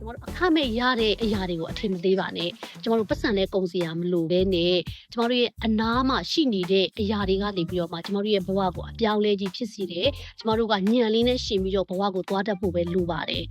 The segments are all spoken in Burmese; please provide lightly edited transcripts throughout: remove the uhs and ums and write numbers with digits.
ကျမတို့အခမဲ့ရတဲ့အရာတွေကိုအထင်မသေးပါနဲ့ကျမတို့ပတ်စံလဲကုန်စရာမလိုဘဲနဲ့ကျမတို့ရဲ့အနားမှာရှိနေတဲ့အရာတွေကနေပြီးတော့မှကျမတို့ရဲ့ဘဝကိုအပြောင်းလဲကြီးဖြစ်စေတယ်ကျမတို့ကညံလေးနဲ့ရှင်ပြီးတော့ဘဝကိုသွားတတ်ဖို့ပဲလိုပါတယ်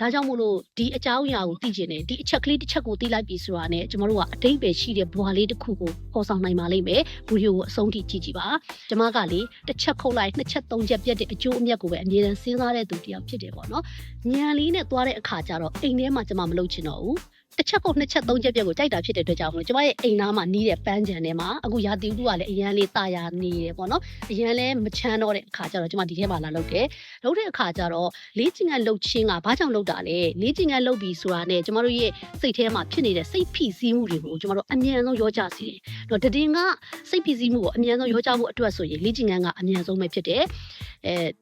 ဒါကြောင့်မို့လို့ဒီအကြောင်းအရာကိုသိကျင်တယ်ဒီအချက်ကလေးတစ်ချက်ကိုသိလိုက်ပြီဆိုတာနဲ့ကျမတို့ကအတိတ်ပဲရှိတဲ့ဘဝလေးတစ်ခုကိုပေါ်ဆောင်နိုင်ပါလိမ့်မယ်ဗီဒီယိုကိုအဆုံးထိကြည့်ကြည့်ပါကျမကလေတစ်ချက်ခုတ်လိုက်နှစ်ချက်သုံးချက်ပြတ်တဲ့အကျိုးအမြတ်ကိုပဲအမြဲတမ်းစဉ်းစားတဲ့သူတစ်ယောက်ဖြစ်တယ်ပေါ့နော်ညံလေးနဲ့သွားတဲ့အခါကျတော့အိမ်ထဲမှာကျမမလုပ်ချင်တော့ဘူးတစ်ချက်ကိုနှစ်ချက်သုံးချက်ပြက်ကိုကြိုက်တာဖြစ်တဲ့အတွက်ကြောင့်မလို့ကျမရဲ့အိမ်သားမှာနီးတဲ့ပန်းချံထဲမှာအခုရာသီဥတုကလည်းအရန်လေးတာယာနေတယ်ပေါ့နော်အရန်လည်းမချမ်းတော့တဲ့အခါကျတော့ကျမဒီထဲမှာလာလုပ်တယ်လုပ်တဲ့အခါကျတော့လေးချင်ကလှုပ်ချင်းကဘာကြောင့်လှုပ်တာလဲလေးချင်ကလှုပ်ပြီးဆိုတာနဲ့ကျမတို့ရဲ့စိတ်ထဲမှာဖြစ်နေတဲ့စိတ်ဖိစီးမှုတွေကိုကျမတို့အမြန်ဆုံးရောကြစေတယ်တော့တည်ငါစိတ်ဖိစီးမှုကိုအမြန်ဆုံးရောကြဖို့အတွက်ဆိုရင်လေးချင်ကအမြန်ဆုံးပဲဖြစ်တယ်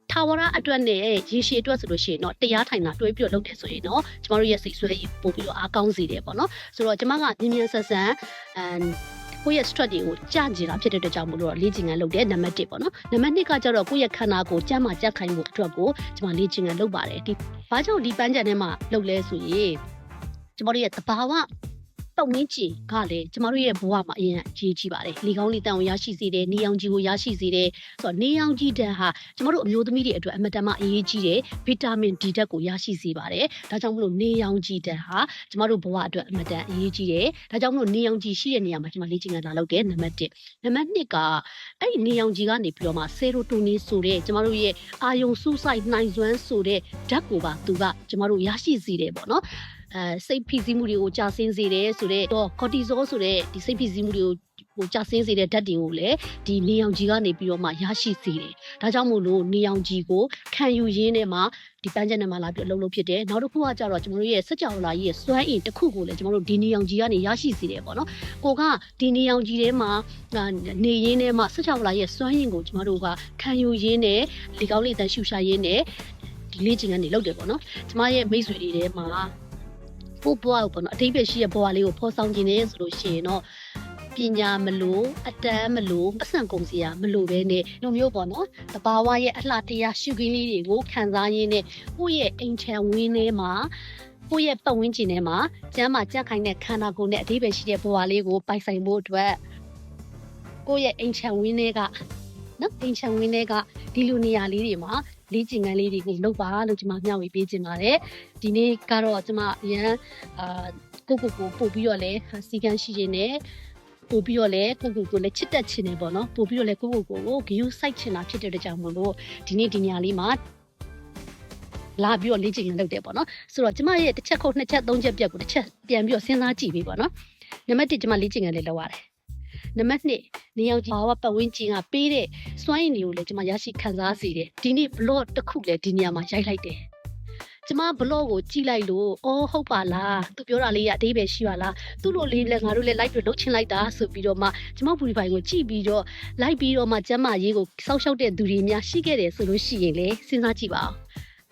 ထာဝရအတွက်နဲ့ရေရှည်အတွက်ဆိုလို့ရှိရင်တော့တရားထိုင်တာတွဲပြီးတော့လုပ်တယ်ဆိုရင်တော့ကျမတို့ရဲ့စိတ်ဆွဲပို့ပြီးတော့အားကောင်းစေတယ်ပေါ့နော်ဆိုတော့ကျမကမြင်မြန်ဆန်ဆန်ကိုယ့်ရဲ့ stress တွေကိုကြာကျင်တာဖြစ်တဲ့အတွက်ကြောင့်မို့လို့လေ့ကျင့်ခန်းလုပ်တယ်နံပါတ်1ပေါ့နော်နံပါတ်2ကကျတော့ကိုယ့်ရဲ့ခန္ဓာကိုယ်ကျန်းမာကြက်ခိုင်ဖို့အတွက်ကိုကျမလေ့ကျင့်ခန်းလုပ်ပါတယ်ဒီဘာကြောင့်ဒီပန်းချံထဲမှာလုပ်လဲဆိုရင်ကျမတို့ရဲ့သဘာဝပတ်ဝန်းကျင်ကလည်းကျမတို့ရဲ့ဘဝမှာအရင်အရေးကြီးပါတယ်လေကောင်းလေတန်ကိုရရှိစေတယ်နေအောင်ကြီးကိုရရှိစေတယ်ဆိုတော့နေအောင်ကြီးဓာတ်ဟာကျမတို့အမျိုးသမီးတွေအတွက်အမတန်မှအရေးကြီးတယ်ဗီတာမင် D ဓာတ်ကိုရရှိစေပါတယ်ဒါကြောင့်မလို့နေအောင်ကြီးဓာတ်ဟာကျမတို့ဘဝအတွက်အမတန်အရေးကြီးတယ်ဒါကြောင့်မလို့နေအောင်ကြီးရှိတဲ့နေရာမှာကျမလေ့ကျင့်ခန်းလာလုပ်တယ်နံပါတ်1နံပါတ်2ကအဲ့ဒီနေအောင်ကြီးကနေပြီးတော့မှဆေရိုတိုနင်ဆိုတဲ့ကျမတို့ရဲ့အာယုံစူးစိုက်နိုင်စွမ်းဆိုတဲ့ဓာတ်ကိုပါသူကကျမတို့ရရှိစေတယ်ပေါ့နော်စိတ်ဖိစီးမှုတွေကိုကြာဆင်းစေတယ်ဆိုတော့ကော်တီဇောဆိုတဲ့ဒီစိတ်ဖိစီးမှုတွေကိုကြာဆင်းစေတဲ့ဓာတ်တွေကိုလည်းဒီနေအောင်ကြီးကနေပြီးတော့မှရရှိစေတယ်ဒါကြောင့်မို့လို့နေအောင်ကြီးကိုခံယူရင်းနဲ့မှဒီပန်းချံထဲမှာလာပြီးအလုပ်လုပ်ဖြစ်တယ်နောက်တစ်ခုကကြတော့ကျွန်တော်တို့ရဲ့စက်ကြောလာကြီးရဲ့စွမ်းအင်တစ်ခုကိုလည်းကျွန်တော်တို့ဒီနေအောင်ကြီးကနေရရှိစေတယ်ပေါ့နော်ကိုကဒီနေအောင်ကြီးထဲမှာနေရင်းနဲ့မှစက်ကြောလာရဲ့စွမ်းအင်ကိုကျွန်တော်တို့ကခံယူရင်းနဲ့လေကောင်းလေတန်ရှူရှာရင်းနဲ့ဒီလေ့ကျင့်ခန်းတွေလုပ်တယ်ပေါ့နော်ကျွန်မရဲ့မိတ်ဆွေတွေထဲမှာဖို့ဘွားပေါ့နော်အတိတ်ပဲရှိရဲ့ဘွားလေးကိုဖော်ဆောင်ခြင်းနဲ့ဆိုလို့ရှိရင်တော့ပညာမလို့အတန်းမလို့ပတ်စံကုန်စရာမလို့ပဲနဲ့လိုမျိုးပေါ့နော်တဘာဝရဲ့အလှတရားရှုခင်းလေးတွေကိုခံစားရင်းနဲ့ကိုယ့်ရဲ့အိမ်ချမ်းဝင်းထဲမှာကိုယ့်ရဲ့ပတ်ဝန်းကျင်ထဲမှာကျမ်းမာကြက်ခိုင်တဲ့ခန္ဓာကိုယ်နဲ့အတိတ်ပဲရှိတဲ့ဘွားလေးကိုပိုင်ဆိုင်ဖို့အတွက်ကိုယ့်ရဲ့အိမ်ချမ်းဝင်းတွေကနော်အိမ်ချမ်းဝင်းတွေကဒီလိုနေရာလေးတွေမှာလေ့ကျင့်ခန်းလေးတွေကိုလုပ်ပါလို့ကျွန်မမျှဝေပေးခြင်းပါတယ်ဒီနေ့ကတော့ကျွန်မအရန်ကိုပို့ပြီးတော့လဲစီကန်းရှိခြင်းနဲ့ပို့ပြီးတော့လဲကိုလည်းချစ်တက်ခြင်းနဲ့ပေါ့နော်ပို့ပြီးတော့လဲကိုဂယူးစိုက်ခြင်းတာဖြစ်တဲ့ကြောင့်မို့လို့ဒီနေ့ဒီနေရာလေးမှာလာပြီးတော့လေ့ကျင့်ခန်းလုပ်တယ်ပေါ့နော်ဆိုတော့ကျွန်မရဲ့တစ်ချက်ခုတ်နှစ်ချက်သုံးချက်ပြက်ကိုတစ်ချက်ပြန်ပြီးတော့စဉ်းစားကြည့်ပြီပေါ့နော်နံပါတ်1ကျွန်မလေ့ကျင့်ခန်းလေးလုပ်ရတယ်နံပါတ်2နေအောင်ကြီးဘာဝပတ်ဝန်းကျင်ကပေးတဲ့စွမ်းရည်တွေကိုလည်းကျွန်မရရှိခံစားစေတယ်ဒီနေ့ blog တစ်ခုလည်းဒီနေရာမှာရိုက်လိုက်တယ်ကျွန်မ blog ကိုကြည့်လိုက်လို့အော်ဟုတ်ပါလားသူပြောတာလေးကအသေးပဲရှိပါလားသူ့လိုလေးလည်းငါတို့လည်း live လုပ်ချင်လိုက်တာဆိုပြီးတော့မှကျွန်မဘူဒီဖိုင်ကိုကြည့်ပြီးတော့ live ပြီးတော့မှကျမ်းမာရေးကိုစောက်ရှောက်တဲ့သူတွေများရှိခဲ့တယ်ဆိုလို့ရှိရင်လည်းစဉ်းစားကြည့်ပါဦး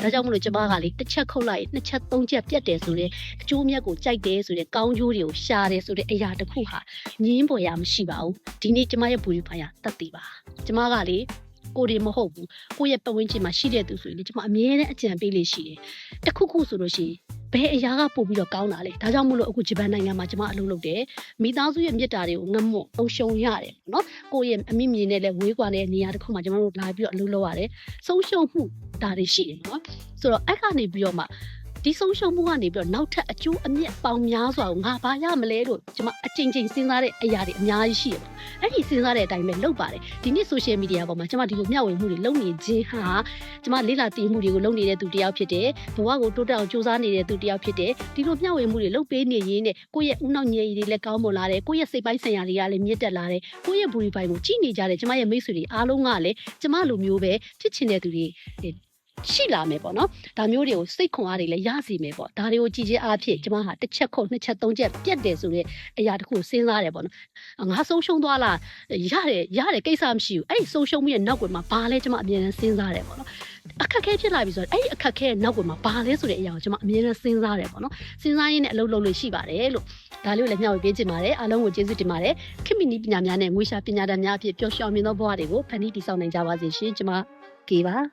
ဒါကြောင့်မလို့ကျမကလေတစ်ချက်ခုတ်လိုက်နှစ်ချက်သုံးချက်ပြတ်တယ်ဆိုတဲ့အကျိုးမြတ်ကိုကြိုက်တယ်ဆိုတဲ့ကောင်းကျိုးတွေကိုရှာတယ်ဆိုတဲ့အရာတစ်ခုဟာငင်းပေါ်ရမရှိပါဘူးဒီနေ့ကျမရဲ့ဘူရီဖိုင်ရတတ်သိပါကျမကလေကိုယ်တွေမဟုတ်ဘူးကိုယ့်ရဲ့ပတ်ဝန်းကျင်မှာရှိတဲ့သူဆိုရင်ကျမအမြဲတမ်းအကြံပေးလေးရှိတယ်တစ်ခုခုဆိုလို့ရှိရင်ဘယ်အရာကပို့ပြီးတော့ကောင်းတာလဲဒါကြောင့်မို့လို့အခုဂျပန်နိုင်ငံမှာကျမအလုပ်လုပ်တယ်မိသားစုရဲ့မြတ်တာတွေကိုငတ်မွတ်အောင်ရှုံရတယ်နော်ကိုယ့်ရဲ့အမိမြေနဲ့လည်းဝေးကွာတဲ့နေရာတစ်ခုမှာကျမတို့လာပြီးတော့အလုပ်လုပ်ရတယ်ဆုံးရှုံးမှုဒါတွေရှိတယ်နော်ဆိုတော့အဲ့ကနေပြီးတော့မှဒီဆုံးရှုံးမှုကနေပြီးတော့နောက်ထပ်အကျိုးအမြတ်ပေါင်းများစွာကိုငါဘာရမလဲလို့ကျမအချိန်ချင်းစဉ်းစားတဲ့အရာတွေအများကြီးရှိတယ်အဲ့ဒီစဉ်းစားတဲ့အတိုင်းပဲလုပ်ပါတယ်ဒီနေ့ social media ပေါ်မှာကျမဒီလိုမျှဝေမှုတွေလုပ်နေခြင်းဟာကျမလေးလာတည်မှုတွေကိုလုပ်နေတဲ့သူတစ်ယောက်ဖြစ်တယ်ဘဝကိုတိုးတက်အောင်စူးစမ်းနေတဲ့သူတစ်ယောက်ဖြစ်တယ်ဒီလိုမျှဝေမှုတွေလုပ်ပေးနေရင်းနဲ့ကိုယ့်ရဲ့ဦးနှောက်ညည်တွေလည်းကောင်းမွန်လာတယ်ကိုယ့်ရဲ့စိတ်ပိုင်းဆိုင်ရာတွေကလည်းမြင့်တက်လာတယ်ကိုယ့်ရဲ့ဘူရီပိုင်ကိုကြည့်နေကြတယ်ကျမရဲ့မိတ်ဆွေတွေအားလုံးကလည်းကျမလိုမျိုးပဲဖြစ်ချင်တဲ့သူတွေရှိလာမယ်ပေါ့နော်ဒါမျိုးတွေကိုစိတ်ခွန်အားတွေလည်းရစီမယ်ပေါ့ဒါတွေကိုကြည်ချင်းအားဖြင့်ကျမဟာတစ်ချက်ခုတ်နှစ်ချက်သုံးချက်ပြတ်တယ်ဆိုတဲ့အရာတခုစဉ်းစားတယ်ပေါ့နော်ငါဆုံးရှုံးသွားလားရတယ်ကိစ္စမရှိဘူးအဲ့ဒီဆုံးရှုံးမှုရဲ့နောက်ွယ်မှာဘာလဲကျမအမြဲတမ်းစဉ်းစားတယ်ပေါ့နော်အခက်ခဲဖြစ်လာပြီဆိုတော့အဲ့ဒီအခက်ခဲရဲ့နောက်ွယ်မှာဘာလဲဆိုတဲ့အရာကိုကျမအမြဲတမ်းစဉ်းစားတယ်ပေါ့နော်စဉ်းစားရင်းနဲ့အလုပ်လုပ်လို့ရှိပါတယ်လို့ဒါလေးကိုလည်းမျှဝေပေးချင်ပါတယ်အားလုံးကိုကျေးဇူးတင်ပါတယ်ခေတ်မီနည်းပညာများနဲ့ငွေရှာပညာတတ်များအဖြစ်ပျော်ရွှင်မြင်သောဘဝတွေကိုဖန်တီးတည်ဆောက်နိုင်ကြပါစေရှင်ကျမကေပါ